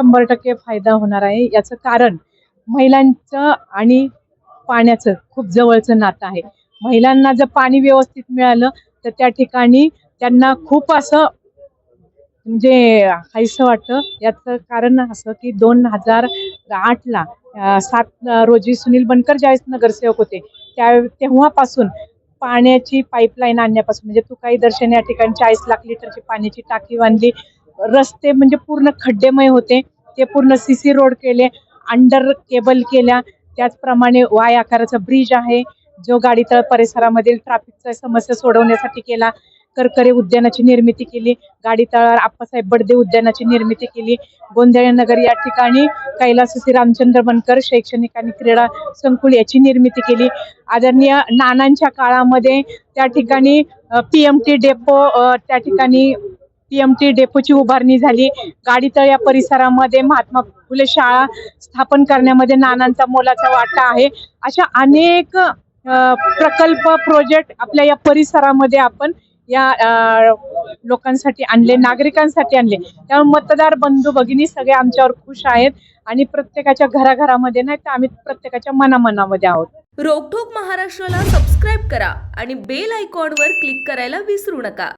100% फायदा होणार आहे. याचं कारण महिलांचं आणि पाण्याचं खूप जवळचं नातं आहे. महिलांना जर पाणी व्यवस्थित मिळालं तर त्या ठिकाणी त्यांना खूप असं म्हणजे हायसं वाटतं. याचं कारण असं की 2008ला 7 रोजी सुनील बनकर ज्यावेळेस नगरसेवक होते, तेव्हापासून पाण्याची पाईपलाईन आणण्यापासून म्हणजे तुकाई दर्शन या ठिकाणी 40 लाख लिटरची पाण्याची टाकी बांधली. रस्ते म्हणजे पूर्ण खड्डेमय होते, ते पूर्ण सीसी रोड केले, अंडर केबल केल्या. त्याचप्रमाणे वाय आकाराचा ब्रिज आहे, जो गाडीतळ परिसरामधील ट्रॅफिकच्या समस्या सोडवण्यासाठी केला. करकरे उद्यानाची निर्मिती केली, गाडीतळावर आप्पासाहेब बडदे उद्यानाची निर्मिती केली. गोंधळे नगर या ठिकाणी कैलास श्री रामचंद्र बनकर शैक्षणिक आणि क्रीडा संकुल याची निर्मिती केली. आदरणीय नानांच्या काळामध्ये त्या ठिकाणी पीएमटी डेपो त्या ठिकाणी पीएमटी डेपोची उभारणी झाली. गाडीतळ या परिसरामध्ये महात्मा फुले शाळा स्थापन करण्यामध्ये नानांचा मोलाचा वाटा आहे. अशा अनेक प्रकल्प प्रोजेक्ट आपल्या या परिसरामध्ये आपण या लोकांसाठी आणले, नागरिकांसाठी आणले. त्यामुळे मतदार बंधू भगिनी सगळे आमच्यावर खुश आहेत आणि प्रत्येकाच्या घराघरामध्ये नाही तर आम्ही प्रत्येकाच्या मनामनामध्ये आहोत. रोकठोक महाराष्ट्राला सबस्क्राईब करा आणि बेल आयकॉनवर क्लिक करायला विसरू नका.